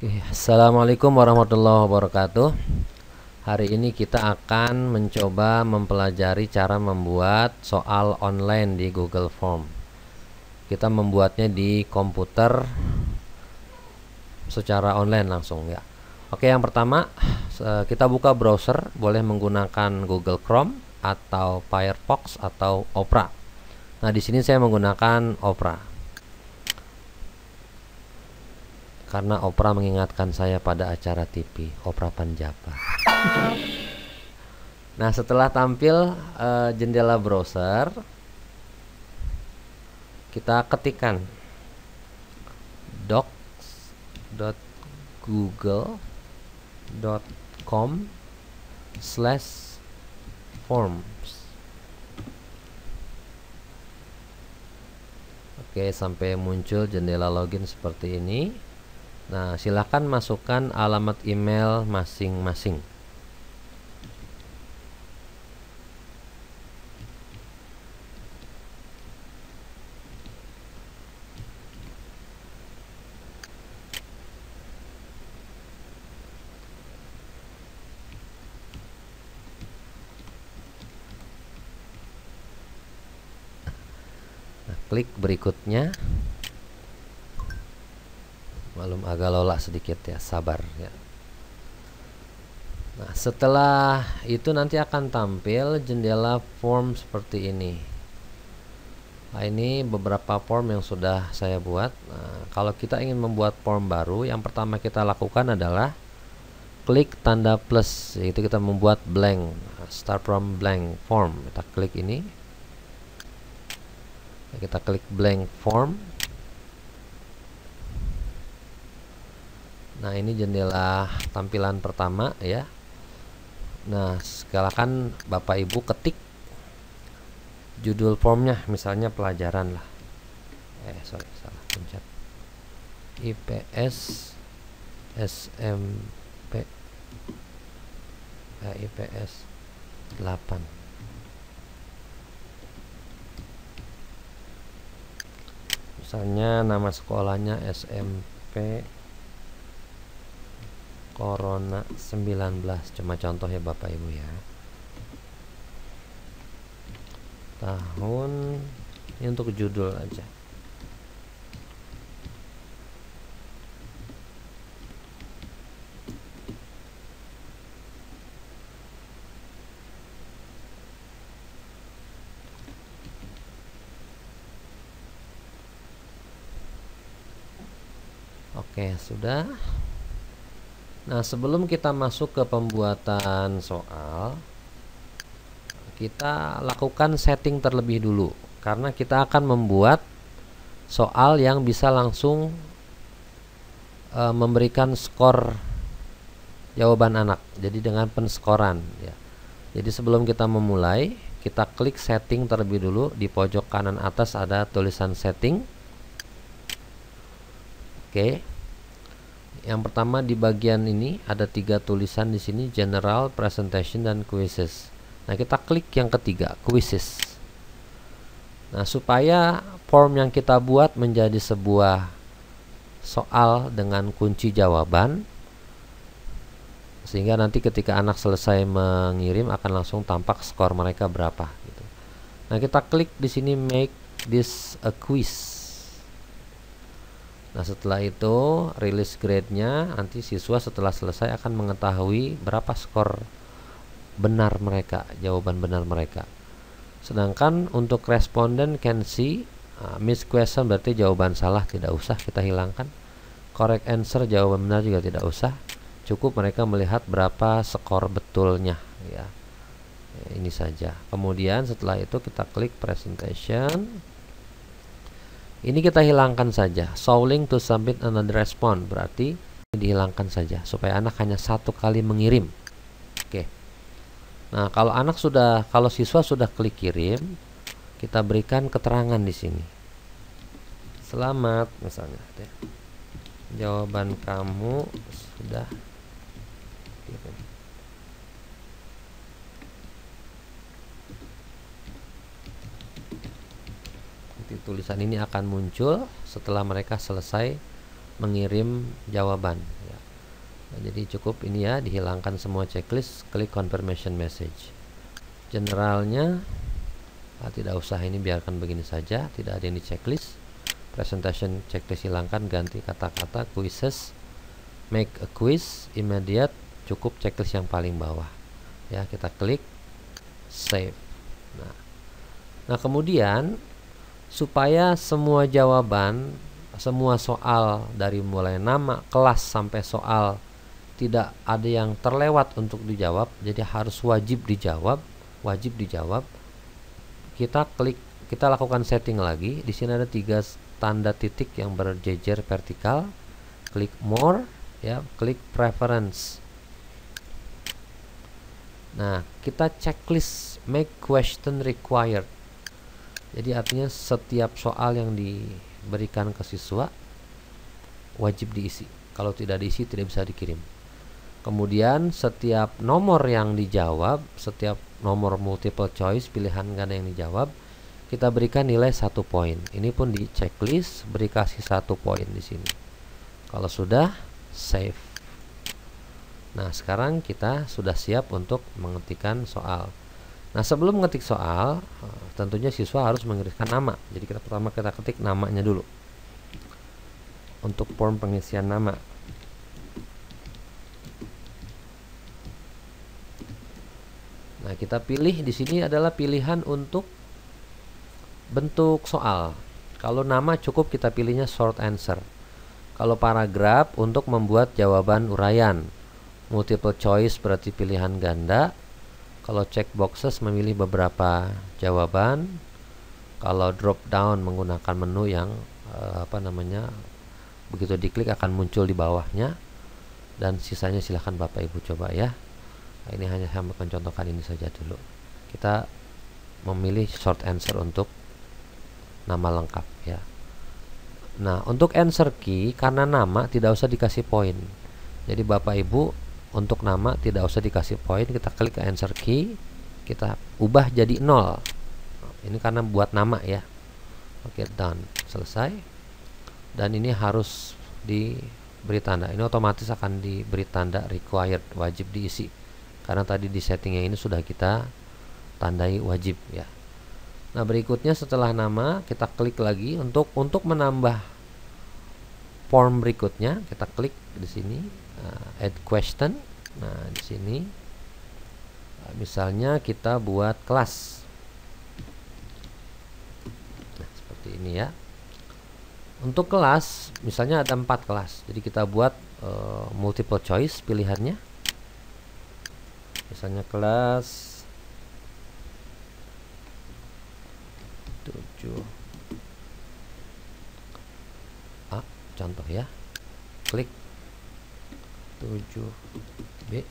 Assalamualaikum warahmatullahi wabarakatuh. Hari ini kita akan mencoba mempelajari cara membuat soal online di Google Form. Kita membuatnya di komputer secara online langsung ya. Oke, yang pertama kita buka browser, boleh menggunakan Google Chrome atau Firefox atau Opera. Nah, di sini saya menggunakan Opera. Karena Opera mengingatkan saya pada acara TV Opera Panjapa. Nah, setelah tampil jendela browser, kita ketikkan docs.google.com/forms. Oke, sampai muncul jendela login seperti ini. Nah, silakan masukkan alamat email masing-masing. Nah, klik berikutnya. Malum agak lola sedikit ya, sabar ya. Nah, setelah itu nanti akan tampil jendela form seperti ini. Nah, ini beberapa form yang sudah saya buat. Nah, kalau kita ingin membuat form baru, yang pertama kita lakukan adalah klik tanda plus, yaitu kita membuat blank, start from blank form. Kita klik ini. Kita klik blank form. Nah, ini jendela tampilan pertama ya. Nah, silakan Bapak Ibu ketik judul formnya, misalnya pelajaran lah. Salah pencet. IPS SMP IPS 8. Misalnya nama sekolahnya SMP Corona 19, cuma contoh ya Bapak Ibu ya. Tahun ini untuk judul aja. Oke, sudah. Nah, sebelum kita masuk ke pembuatan soal, kita lakukan setting terlebih dulu, karena kita akan membuat soal yang bisa langsung memberikan skor jawaban anak, jadi dengan penskoran ya. Jadi sebelum kita memulai, kita klik setting terlebih dulu. Di pojok kanan atas ada tulisan setting. Oke. Yang pertama di bagian ini ada 3 tulisan di sini, general, presentation, dan quizzes. Nah, kita klik yang ketiga, quizzes. Nah, supaya form yang kita buat menjadi sebuah soal dengan kunci jawaban, sehingga nanti ketika anak selesai mengirim akan langsung tampak skor mereka berapa gitu. Nah, kita klik di sini make this a quiz. Nah, setelah itu release grade-nya, nanti siswa setelah selesai akan mengetahui berapa skor benar mereka, jawaban benar mereka. Sedangkan untuk responden can see, miss question berarti jawaban salah, tidak usah kita hilangkan. Correct answer, jawaban benar juga tidak usah. Cukup mereka melihat berapa skor betulnya ya. Ini saja. Kemudian setelah itu kita klik presentation. Ini kita hilangkan saja, show link to submit another response, berarti dihilangkan saja supaya anak hanya 1 kali mengirim. Oke. Nah, kalau siswa sudah klik kirim, kita berikan keterangan di sini. Selamat misalnya. Jawaban kamu sudah kirim. Tulisan ini akan muncul setelah mereka selesai mengirim jawaban ya. Nah, jadi cukup ini ya, dihilangkan semua checklist, klik confirmation message. Generalnya tidak usah, ini biarkan begini saja, tidak ada yang di checklist. Presentation checklist hilangkan, ganti kata-kata quizzes, make a quiz immediate, cukup checklist yang paling bawah ya, kita klik save. Nah kemudian supaya semua jawaban, semua soal dari mulai nama, kelas sampai soal tidak ada yang terlewat untuk dijawab, jadi harus wajib dijawab, kita lakukan setting lagi. Di sini ada 3 tanda titik yang berjejer vertikal, klik more ya, klik preference. Nah kita checklist make question required, jadi artinya setiap soal yang diberikan ke siswa wajib diisi, kalau tidak diisi tidak bisa dikirim. Kemudian setiap nomor yang dijawab, setiap nomor multiple choice pilihan ganda yang dijawab, kita berikan nilai 1 poin. Ini pun di checklist, beri kasih 1 poin di sini. Kalau sudah, save. Nah sekarang kita sudah siap untuk mengetikkan soal. Nah sebelum mengetik soal, tentunya siswa harus mengetikkan nama. Jadi pertama kita ketik namanya dulu untuk form pengisian nama. Nah kita pilih di sini adalah pilihan untuk bentuk soal. Kalau nama cukup kita pilihnya short answer. Kalau paragraf untuk membuat jawaban uraian. Multiple choice berarti pilihan ganda. Kalau check boxes memilih beberapa jawaban. Kalau drop down menggunakan menu yang begitu diklik akan muncul di bawahnya. Dan sisanya silahkan Bapak Ibu coba ya. Nah, ini hanya saya mencontohkan ini saja dulu. Kita memilih short answer untuk nama lengkap ya. Nah untuk answer key, karena nama tidak usah dikasih poin, jadi Bapak Ibu untuk nama tidak usah dikasih poin, kita klik ke answer key, kita ubah jadi 0. Ini karena buat nama ya. Oke, done, selesai. Dan ini harus diberi tanda, ini otomatis akan diberi tanda required, wajib diisi, karena tadi di settingnya ini sudah kita tandai wajib ya. Nah berikutnya setelah nama kita klik lagi untuk menambah form berikutnya, kita klik di sini add question. Nah di sini misalnya kita buat kelas. Nah seperti ini ya. Untuk kelas misalnya ada 4 kelas, jadi kita buat multiple choice pilihannya. Misalnya kelas 7A contoh ya, klik 7B,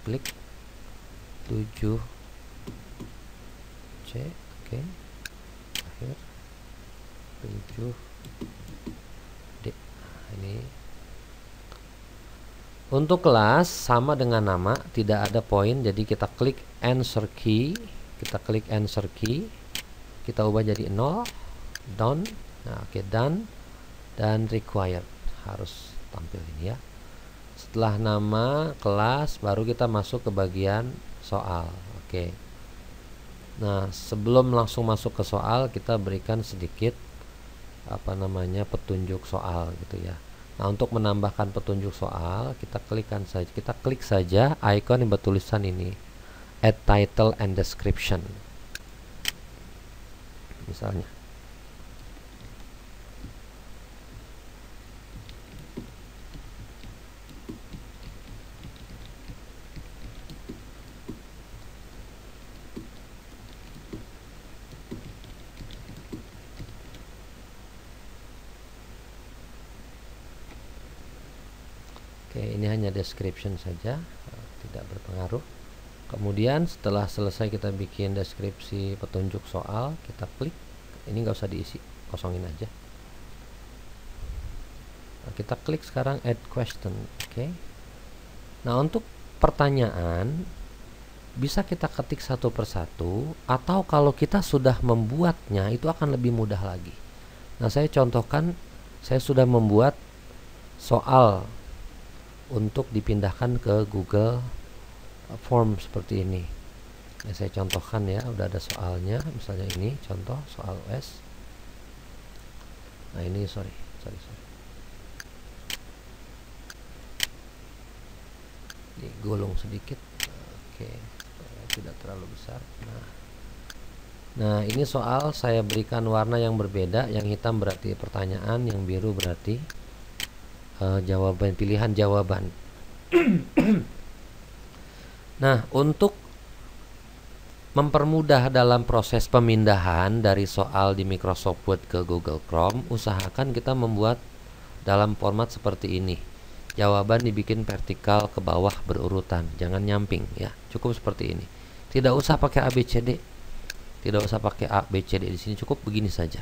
klik 7C, oke, akhir 7D. Ini untuk kelas sama dengan nama, tidak ada poin, jadi kita klik answer key, kita ubah jadi 0, done. Nah oke, done, dan required harus tampil ini ya. Setelah nama, kelas, baru kita masuk ke bagian soal. Oke. Nah sebelum langsung masuk ke soal, kita berikan sedikit petunjuk soal gitu ya. Nah untuk menambahkan petunjuk soal, kita klik saja icon yang bertulisan ini, add title and description misalnya. Oke, ini hanya description saja, tidak berpengaruh. Kemudian setelah selesai kita bikin deskripsi petunjuk soal, kita klik. Ini nggak usah diisi, kosongin aja. Nah, kita klik sekarang add question. Oke. Nah untuk pertanyaan bisa kita ketik satu persatu, atau kalau kita sudah membuatnya itu akan lebih mudah lagi. Nah saya contohkan, saya sudah membuat soal untuk dipindahkan ke Google Form seperti ini. Nah, saya contohkan ya, udah ada soalnya, misalnya ini contoh soal US. Nah ini sorry. Digulung sedikit, oke, tidak terlalu besar. Nah ini soal saya berikan warna yang berbeda, yang hitam berarti pertanyaan, yang biru berarti jawaban, pilihan jawaban. Nah, untuk mempermudah dalam proses pemindahan dari soal di Microsoft Word ke Google Chrome, usahakan kita membuat dalam format seperti ini. Jawaban dibikin vertikal ke bawah berurutan, jangan nyamping ya. Cukup seperti ini. Tidak usah pakai ABCD. Tidak usah pakai ABCD di sini, cukup begini saja.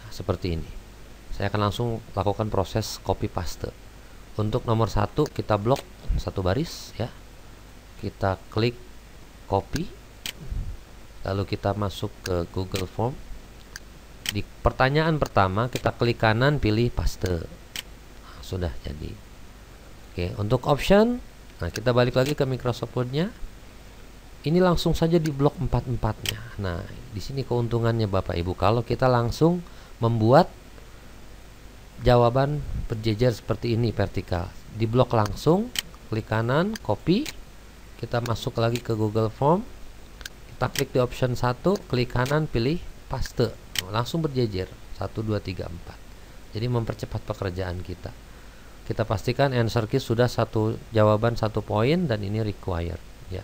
Nah, seperti ini. Saya akan langsung lakukan proses copy paste. Untuk nomor 1 kita blok satu baris ya. Kita klik copy. Lalu kita masuk ke Google Form. Di pertanyaan pertama kita klik kanan, pilih paste. Nah, sudah jadi. Oke, untuk option, nah kita balik lagi ke Microsoft Word-nya. Ini langsung saja di blok 4-4-nya. Nah, di sini keuntungannya Bapak Ibu, kalau kita langsung membuat jawaban berjejer seperti ini vertikal, di blok langsung, klik kanan, copy, kita masuk lagi ke Google Form, kita klik di option 1, klik kanan, pilih paste, langsung berjejer 1, 2, 3, 4. Jadi mempercepat pekerjaan kita. Kita pastikan answer key sudah jawaban 1 poin dan ini required ya.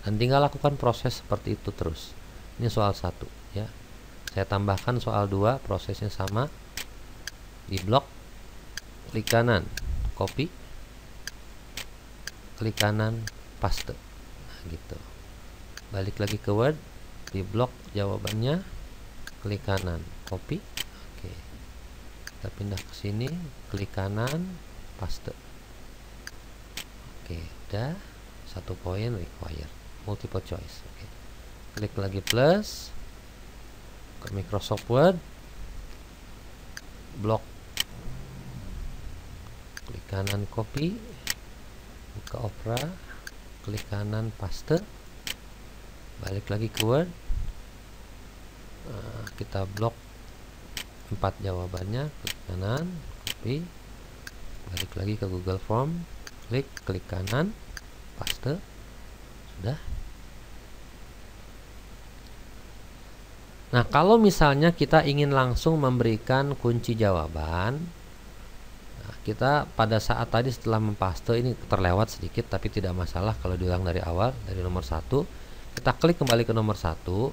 Dan tinggal lakukan proses seperti itu terus. Ini soal 1 ya. Saya tambahkan soal 2, prosesnya sama. Di blok, klik kanan, copy, klik kanan, paste. Nah, gitu. Balik lagi ke Word, di blok jawabannya, klik kanan, copy. Oke. Kita pindah ke sini, klik kanan, paste. Oke, udah 1 poin required. Multiple choice. Oke. Klik lagi plus ke Microsoft Word, blok, klik kanan copy, buka Opera, klik kanan paste, balik lagi ke Word, kita blok 4 jawabannya, klik kanan copy, balik lagi ke Google Form, klik kanan paste. Sudah. Nah, kalau misalnya kita ingin langsung memberikan kunci jawaban, nah, kita pada saat tadi setelah mempaste ini terlewat sedikit, tapi tidak masalah kalau diulang dari awal, dari nomor 1. Kita klik kembali ke nomor 1.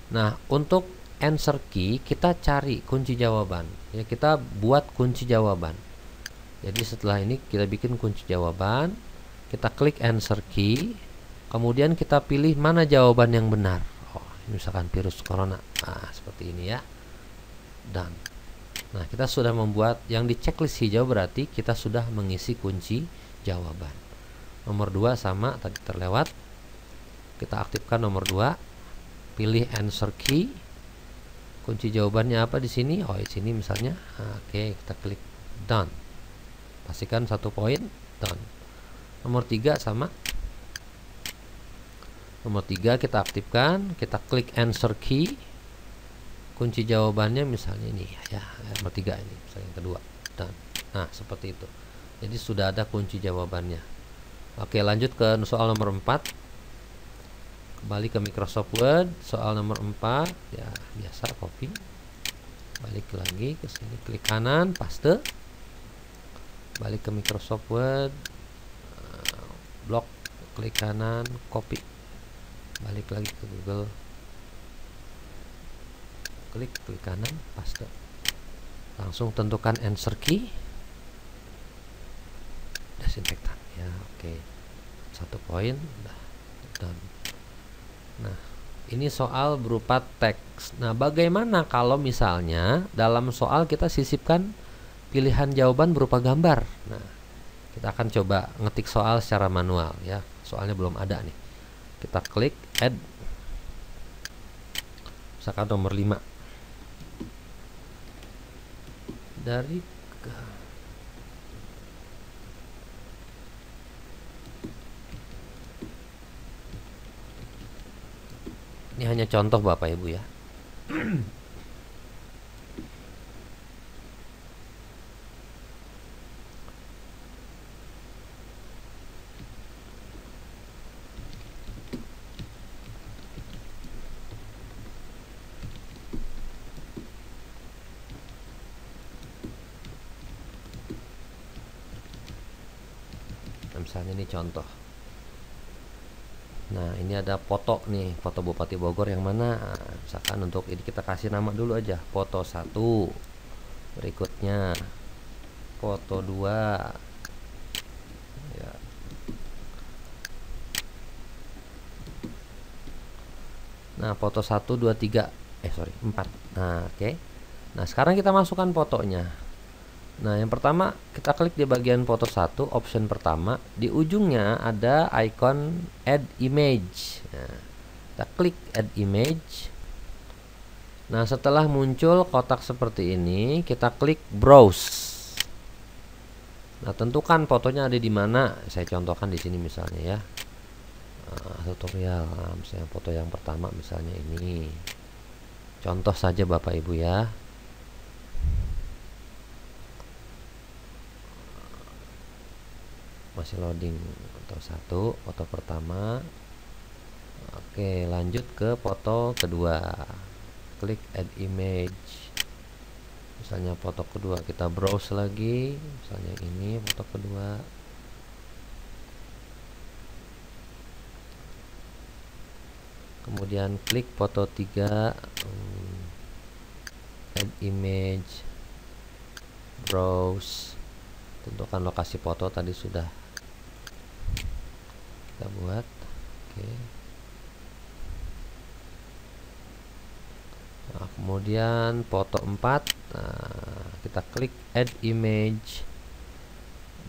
Nah, untuk answer key kita cari kunci jawaban. Ya, kita buat kunci jawaban. Jadi setelah ini kita bikin kunci jawaban, kita klik answer key, kemudian kita pilih mana jawaban yang benar. Misalkan virus corona, nah seperti ini ya. Dan nah kita sudah membuat yang di checklist hijau, berarti kita sudah mengisi kunci jawaban. Nomor 2 sama tadi terlewat, kita aktifkan nomor 2, pilih answer key, kunci jawabannya apa di sini, oh di sini misalnya. Oke, kita klik done, pastikan 1 poin, done. Nomor 3 sama. Nomor 3 kita aktifkan, kita klik answer key, kunci jawabannya misalnya ini ya, nomor 3 ini misalnya yang kedua, dan nah seperti itu. Jadi sudah ada kunci jawabannya. Oke, lanjut ke soal nomor 4. Kembali ke Microsoft Word, soal nomor 4 ya, biasa copy, balik lagi ke sini, klik kanan paste, balik ke Microsoft Word, blok, klik kanan copy, balik lagi ke Google, klik kanan paste, langsung tentukan answer key, desinfektan ya. Oke, 1 poin, dan nah ini soal berupa teks. Nah, bagaimana kalau misalnya dalam soal kita sisipkan pilihan jawaban berupa gambar? Nah, kita akan coba ngetik soal secara manual ya, soalnya belum ada nih. Kita klik add, misalkan nomor 5, dari Ini hanya contoh Bapak Ibu ya. Misalnya ini contoh. Nah, ini ada foto nih, foto Bupati Bogor yang mana? Nah, misalkan untuk ini kita kasih nama dulu aja, foto 1. Berikutnya foto 2. Ya. Nah, foto 1 2 3. 4. Nah, oke. Nah, sekarang kita masukkan fotonya. Nah, yang pertama kita klik di bagian foto 1, option pertama. Di ujungnya ada icon add image. Nah, kita klik add image. Nah, setelah muncul kotak seperti ini, kita klik browse. Nah, tentukan fotonya ada di mana. Saya contohkan di sini misalnya ya. Tutorial. Nah, misalnya foto yang pertama misalnya ini. Contoh saja Bapak Ibu ya. Masih loading. Foto 1, foto pertama. Oke, lanjut ke foto kedua. Klik add image. Misalnya foto kedua, kita browse lagi. Misalnya ini foto kedua. Kemudian klik foto 3, add image, browse. Tentukan lokasi foto tadi sudah kita buat. Oke. Nah, kemudian foto 4. Nah, kita klik add image,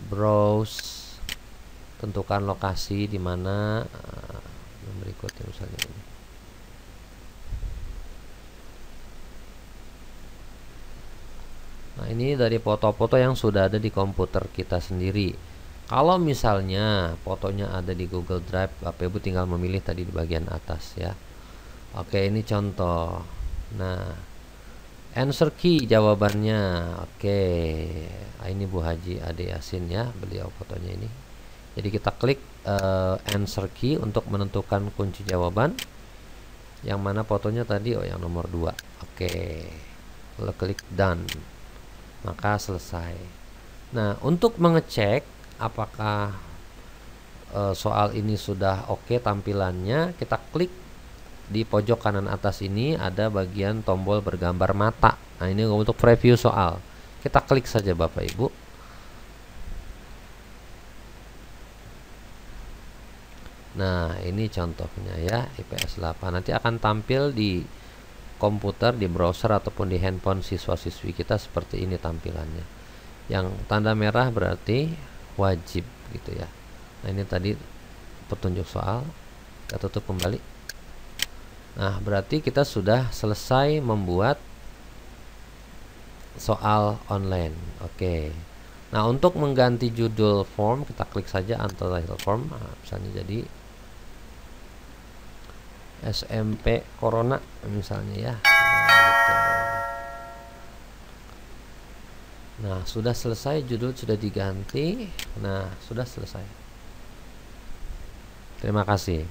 browse, tentukan lokasi di mana. Yang berikutnya misalnya ini. Nah, ini dari foto-foto yang sudah ada di komputer kita sendiri. Kalau misalnya fotonya ada di Google Drive, Bapak Ibu tinggal memilih tadi di bagian atas ya. Oke, ini contoh. Nah, answer key jawabannya. Oke. Nah, ini Bu Haji Ade Yasin ya, beliau fotonya ini. Jadi kita klik answer key untuk menentukan kunci jawaban. Yang mana fotonya tadi? Oh, yang nomor 2. Oke. Lalu klik done. Maka selesai. Nah, untuk mengecek apakah soal ini sudah oke tampilannya, kita klik di pojok kanan atas ini ada bagian tombol bergambar mata. Nah, ini untuk preview soal. Kita klik saja Bapak Ibu. Nah, ini contohnya ya, IPS 8. Nanti akan tampil di komputer, di browser ataupun di handphone siswa-siswi kita seperti ini tampilannya. Yang tanda merah berarti wajib gitu ya. Nah, ini tadi petunjuk soal. Kita tutup kembali. Nah, berarti kita sudah selesai membuat soal online. Oke. Nah, untuk mengganti judul form, kita klik saja untitled form. Nah, misalnya jadi SMP Corona misalnya ya. Nah, sudah selesai, judul sudah diganti. Nah, sudah selesai. Terima kasih.